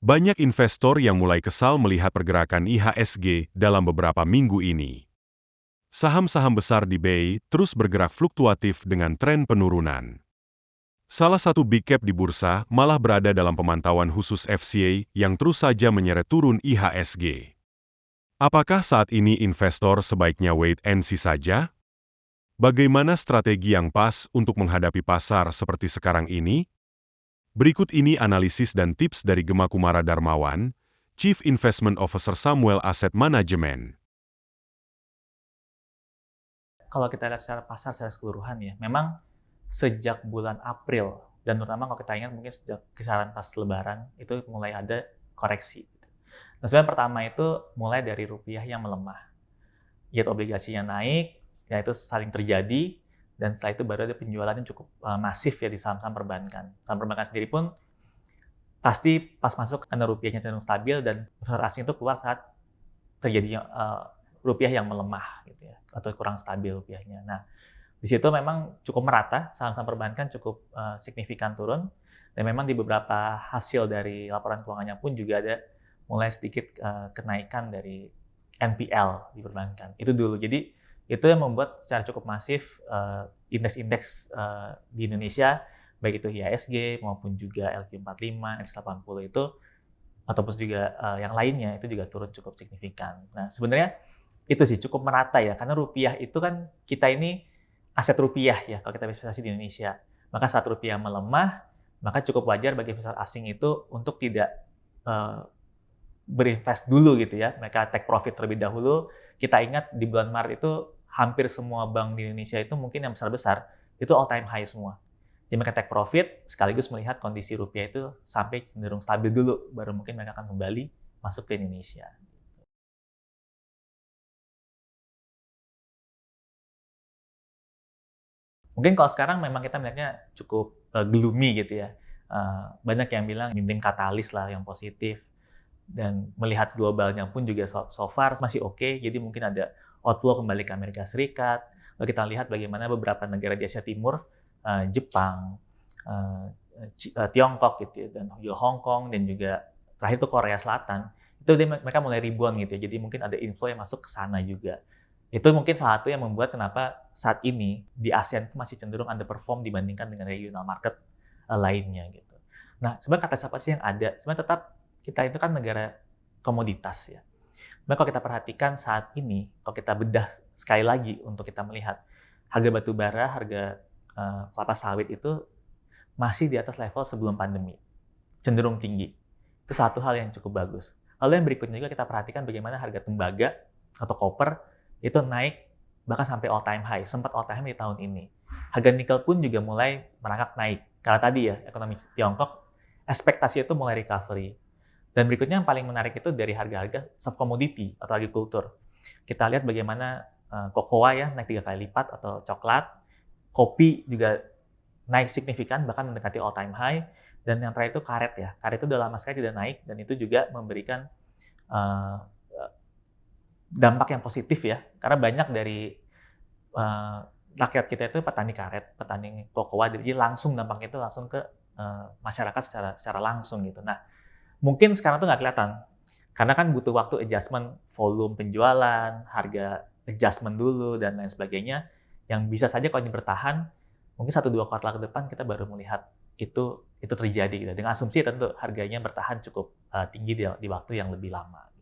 Banyak investor yang mulai kesal melihat pergerakan IHSG dalam beberapa minggu ini. Saham-saham besar di BI terus bergerak fluktuatif dengan tren penurunan. Salah satu big cap di bursa malah berada dalam pemantauan khusus FCA yang terus saja menyeret turun IHSG. Apakah saat ini investor sebaiknya wait and see saja? Bagaimana strategi yang pas untuk menghadapi pasar seperti sekarang ini? Berikut ini analisis dan tips dari Gema Kumara Darmawan, Chief Investment Officer Samuel Asset Management. Kalau kita lihat secara pasar secara keseluruhan ya, memang sejak bulan April, dan terutama kalau kita ingat mungkin sejak kisaran pas Lebaran, itu mulai ada koreksi. Nah, sebenarnya pertama itu mulai dari rupiah yang melemah. Yield obligasinya naik, ya itu saling terjadi, dan setelah itu baru ada penjualan yang cukup masif ya di saham-saham perbankan. Saham perbankan sendiri pun pasti pas masuk karena rupiahnya cenderung stabil dan investor asing itu keluar saat terjadinya rupiah yang melemah gitu ya, atau kurang stabil rupiahnya. Nah, di situ memang cukup merata, saham-saham perbankan cukup signifikan turun, dan memang di beberapa hasil dari laporan keuangannya pun juga ada mulai sedikit kenaikan dari NPL di perbankan. Itu dulu. Jadi itu yang membuat secara cukup masif indeks-indeks di Indonesia, baik itu IHSG maupun juga LQ45, X80 itu, ataupun juga yang lainnya itu juga turun cukup signifikan. Nah, sebenarnya itu sih cukup merata ya, karena rupiah itu kan kita ini aset rupiah ya kalau kita investasi di Indonesia. Maka saat rupiah melemah, maka cukup wajar bagi investor asing itu untuk tidak berinvest dulu gitu ya. Mereka take profit terlebih dahulu. Kita ingat di bulan Maret itu hampir semua bank di Indonesia itu mungkin yang besar-besar itu all time high semua. Jadi mereka take profit sekaligus melihat kondisi rupiah itu sampai cenderung stabil dulu, baru mungkin mereka akan kembali masuk ke Indonesia. Mungkin kalau sekarang memang kita melihatnya cukup gloomy gitu ya. Banyak yang bilang minim katalis lah yang positif. Dan melihat globalnya pun juga so far masih oke. Jadi mungkin ada outflow kembali ke Amerika Serikat. Lalu kita lihat bagaimana beberapa negara di Asia Timur, Jepang, Tiongkok gitu ya, dan juga Hong Kong, dan juga terakhir itu Korea Selatan. Itu mereka mulai rebound gitu ya. Jadi mungkin ada inflow yang masuk ke sana juga. Itu mungkin salah satu yang membuat kenapa saat ini di ASEAN itu masih cenderung underperform dibandingkan dengan regional market lainnya gitu. Nah, sebenarnya kata siapa sih yang ada? Sebenarnya tetap kita itu kan negara komoditas ya. Nah, kalau kita perhatikan saat ini, kalau kita bedah sekali lagi untuk kita melihat harga batu bara, harga kelapa sawit itu masih di atas level sebelum pandemi, cenderung tinggi. Itu satu hal yang cukup bagus. Lalu yang berikutnya juga kita perhatikan bagaimana harga tembaga atau koper itu naik bahkan sampai all time high, sempat all time high di tahun ini. Harga nikel pun juga mulai merangkak naik. Karena tadi ya, ekonomi Tiongkok, ekspektasi itu mulai recovery. Dan berikutnya yang paling menarik itu dari harga-harga soft commodity atau agrikultur. Kita lihat bagaimana kokoa ya naik 3 kali lipat atau coklat, kopi juga naik signifikan bahkan mendekati all time high, dan yang terakhir itu karet ya. Karet itu udah lama sekali tidak naik dan itu juga memberikan dampak yang positif ya, karena banyak dari rakyat kita itu petani karet, petani kokoa, jadi langsung dampaknya itu langsung ke masyarakat secara langsung gitu. Nah, mungkin sekarang tuh nggak kelihatan, karena kan butuh waktu adjustment volume penjualan, harga adjustment dulu, dan lain sebagainya, yang bisa saja kalau ini bertahan, mungkin 1-2 kuartal ke depan kita baru melihat itu terjadi gitu. Dengan asumsi tentu harganya bertahan cukup tinggi di waktu yang lebih lama.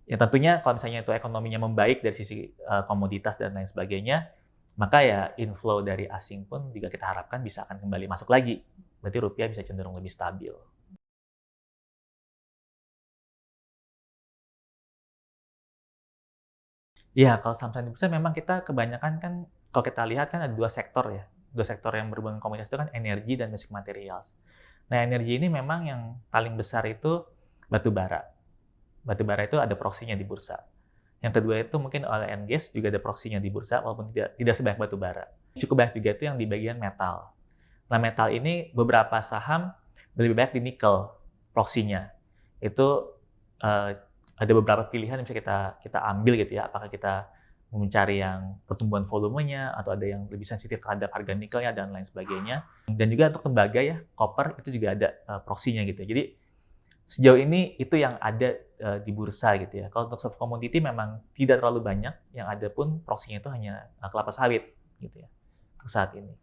Ya tentunya kalau misalnya itu ekonominya membaik dari sisi komoditas dan lain sebagainya, maka ya inflow dari asing pun juga kita harapkan bisa akan kembali masuk lagi. Berarti rupiah bisa cenderung lebih stabil. Ya, kalau saham-saham di bursa memang kita kebanyakan kan, kalau kita lihat kan ada 2 sektor ya. 2 sektor yang berhubungan dengan komoditas itu kan energi dan basic materials. Nah, energi ini memang yang paling besar itu batu bara. Batu bara itu ada proksinya di bursa. Yang kedua itu mungkin oil and gas juga ada proksinya di bursa, walaupun tidak sebanyak batu bara. Cukup banyak juga itu yang di bagian metal. Nah, metal ini beberapa saham lebih banyak di nikel proksinya. Itu ada beberapa pilihan yang bisa kita ambil gitu ya. Apakah kita mencari yang pertumbuhan volumenya, atau ada yang lebih sensitif terhadap harga nikelnya dan lain sebagainya. Dan juga untuk tembaga ya, copper itu juga ada proksinya gitu. Jadi Sejauh ini itu yang ada di bursa gitu ya. Kalau untuk soft commodity memang tidak terlalu banyak, yang ada pun proksinya itu hanya kelapa sawit gitu ya untuk saat ini.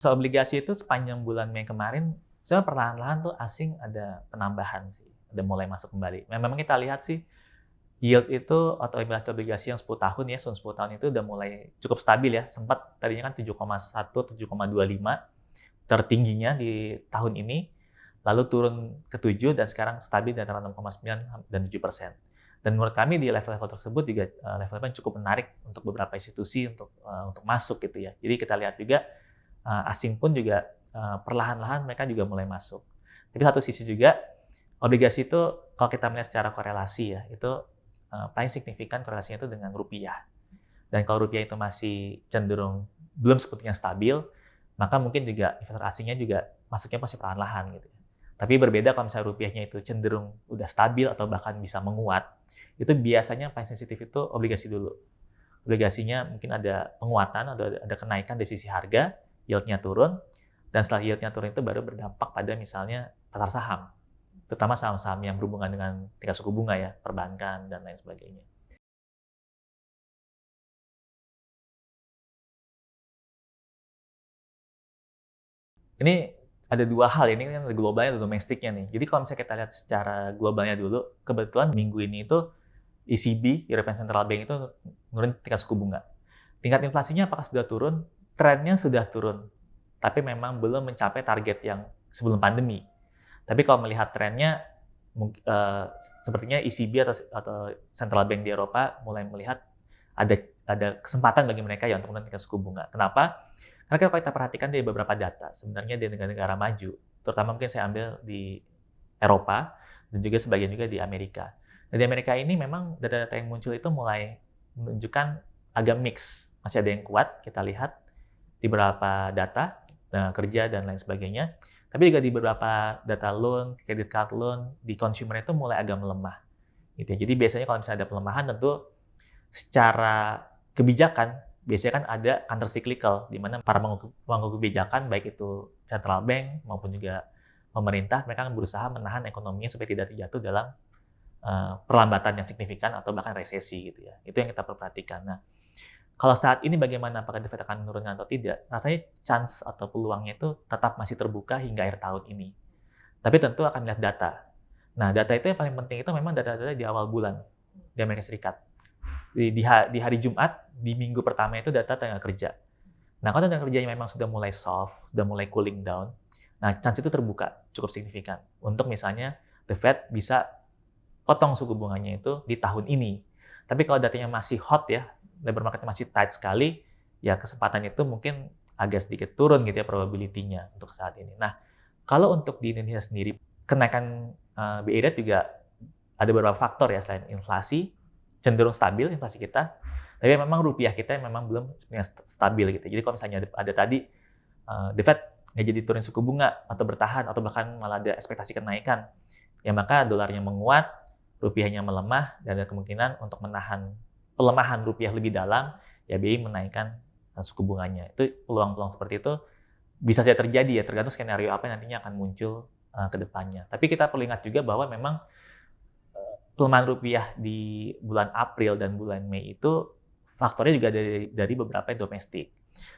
So, obligasi itu sepanjang bulan Mei kemarin, sebenarnya perlahan-lahan tuh asing ada penambahan sih, ada mulai masuk kembali. Memang kita lihat sih, yield itu atau obligasi yang 10 tahun ya, 10 tahun itu udah mulai cukup stabil ya. Sempat tadinya kan 7,1, 7,25 tertingginya di tahun ini, lalu turun ke 7 dan sekarang stabil di antara 6,9 dan 7%. Dan menurut kami di level-level tersebut juga level-level yang cukup menarik untuk beberapa institusi untuk masuk gitu ya. Jadi kita lihat juga asing pun juga perlahan-lahan mereka juga mulai masuk. Tapi satu sisi juga obligasi itu kalau kita melihat secara korelasi ya, itu paling signifikan korelasinya itu dengan rupiah. Dan kalau rupiah itu masih cenderung belum sepertinya stabil, maka mungkin juga investor asingnya juga masuknya pasti perlahan-lahan gitu. Tapi berbeda kalau misalnya rupiahnya itu cenderung udah stabil atau bahkan bisa menguat, itu biasanya paling sensitif itu obligasi dulu. Obligasinya mungkin ada penguatan atau ada kenaikan dari sisi harga, yield-nya turun, dan setelah yield-nya turun itu baru berdampak pada misalnya pasar saham, terutama saham-saham yang berhubungan dengan tingkat suku bunga ya, perbankan, dan lain sebagainya. Ini ada dua hal, ini kan globalnya dan domestiknya nih. Jadi kalau misalnya kita lihat secara globalnya dulu, kebetulan minggu ini itu ECB, European Central Bank itu menurun tingkat suku bunga. Tingkat inflasinya apakah sudah turun? Trennya sudah turun, tapi memang belum mencapai target yang sebelum pandemi. Tapi kalau melihat trennya, sepertinya ECB atau Central Bank di Eropa mulai melihat ada kesempatan bagi mereka ya untuk menurunkan tingkat suku bunga. Kenapa? Karena kalau kita perhatikan dari beberapa data, sebenarnya di negara-negara maju, terutama mungkin saya ambil di Eropa, dan juga sebagian juga di Amerika. Dan di Amerika ini memang data-data yang muncul itu mulai menunjukkan agak mix. Masih ada yang kuat, kita lihat di beberapa data, kerja dan lain sebagainya. Tapi juga di beberapa data loan, credit card loan, di consumer itu mulai agak melemah. Gitu ya. Jadi biasanya kalau misalnya ada pelemahan, tentu secara kebijakan, biasanya kan ada counter cyclical, di mana para pemangku kebijakan, baik itu central bank maupun juga pemerintah, mereka akan berusaha menahan ekonominya supaya tidak terjatuh dalam perlambatan yang signifikan atau bahkan resesi gitu ya. Itu yang kita perhatikan. Nah, kalau saat ini bagaimana, apakah The Fed akan menurunkan atau tidak? Rasanya chance atau peluangnya itu tetap masih terbuka hingga akhir tahun ini. Tapi tentu akan lihat data. Nah, data itu yang paling penting itu memang data-data di awal bulan di Amerika Serikat. Di hari Jumat, di minggu pertama itu data tenaga kerja. Nah, kalau tenaga kerjanya memang sudah mulai soft, sudah mulai cooling down, nah chance itu terbuka cukup signifikan untuk misalnya The Fed bisa potong suku bunganya itu di tahun ini. Tapi kalau datanya masih hot ya, labor marketnya masih tight sekali, ya kesempatan itu mungkin agak sedikit turun gitu ya probability-nya untuk saat ini. Nah, kalau untuk di Indonesia sendiri, kenaikan BI rate juga ada beberapa faktor ya, selain inflasi, cenderung stabil inflasi kita, tapi memang rupiah kita memang belum stabil gitu. Jadi kalau misalnya ada tadi, The Fed nggak jadi turun suku bunga, atau bertahan, atau bahkan malah ada ekspektasi kenaikan, ya maka dolarnya menguat, rupiahnya melemah, dan ada kemungkinan untuk menahan pelemahan rupiah lebih dalam, ya BI menaikkan suku bunganya. Itu peluang-peluang seperti itu bisa saja terjadi ya, tergantung skenario apa yang nantinya akan muncul ke depannya. Tapi kita perlu ingat juga bahwa memang pelemahan rupiah di bulan April dan bulan Mei itu faktornya juga dari beberapa domestik.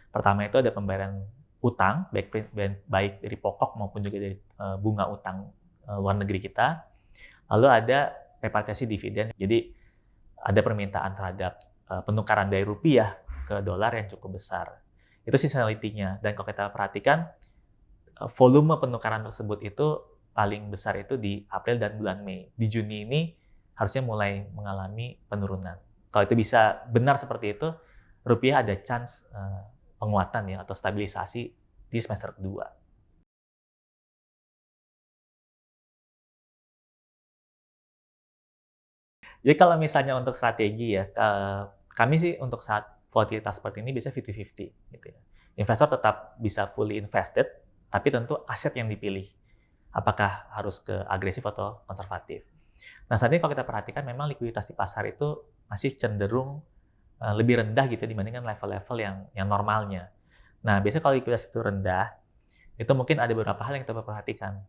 Pertama itu ada pembayaran utang, baik dari pokok maupun juga dari bunga utang luar negeri kita. Lalu ada repatriasi dividen, jadi ada permintaan terhadap penukaran dari rupiah ke dolar yang cukup besar. Itu seasonality-nya. Dan kalau kita perhatikan, volume penukaran tersebut itu paling besar itu di April dan bulan Mei. Di Juni ini harusnya mulai mengalami penurunan. Kalau itu bisa benar seperti itu, rupiah ada chance penguatan ya atau stabilisasi di semester kedua. Jadi kalau misalnya untuk strategi ya, kami sih untuk saat volatilitas seperti ini bisa 50-50 gitu ya. Investor tetap bisa fully invested, tapi tentu aset yang dipilih. Apakah harus ke agresif atau konservatif. Nah, saat ini kalau kita perhatikan memang likuiditas di pasar itu masih cenderung lebih rendah gitu dibandingkan level-level yang normalnya. Nah, biasanya kalau likuiditas itu rendah, itu mungkin ada beberapa hal yang kita perhatikan.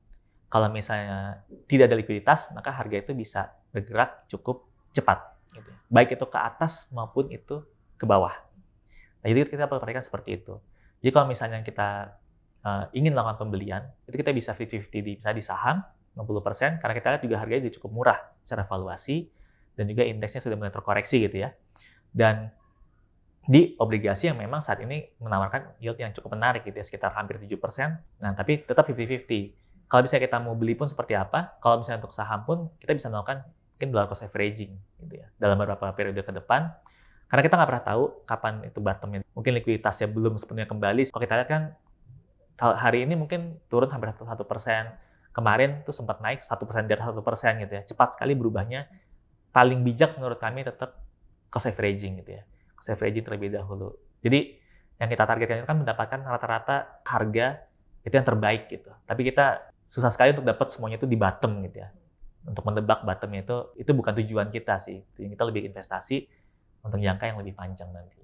Kalau misalnya tidak ada likuiditas, maka harga itu bisa bergerak cukup cepat, gitu. Baik itu ke atas maupun itu ke bawah. Nah, jadi kita perhatikan seperti itu. Jadi kalau misalnya kita ingin melakukan pembelian, itu kita bisa 50-50 misalnya di saham, 60%, karena kita lihat juga harganya juga cukup murah secara valuasi, dan juga indeksnya sudah mulai terkoreksi gitu ya. Dan di obligasi yang memang saat ini menawarkan yield yang cukup menarik gitu ya, sekitar hampir 7%. Nah, tapi tetap 50-50. Kalau misalnya kita mau beli pun seperti apa, kalau misalnya untuk saham pun kita bisa melakukan mungkin dollar cost averaging gitu ya, dalam beberapa periode ke depan. Karena kita nggak pernah tahu kapan itu bottomnya. Mungkin likuiditasnya belum sepenuhnya kembali. Kalau kita lihat kan hari ini mungkin turun hampir 1%. Kemarin tuh sempat naik 1% di atas 1% gitu ya. Cepat sekali berubahnya. Paling bijak menurut kami tetap cost averaging gitu ya. Cost averaging terlebih dahulu. Jadi yang kita targetkan itu kan mendapatkan rata-rata harga itu yang terbaik gitu. Tapi kita susah sekali untuk dapat semuanya itu di bottom gitu ya. Untuk menebak bottomnya itu bukan tujuan kita sih. Tujuan kita lebih investasi untuk jangka yang lebih panjang nanti.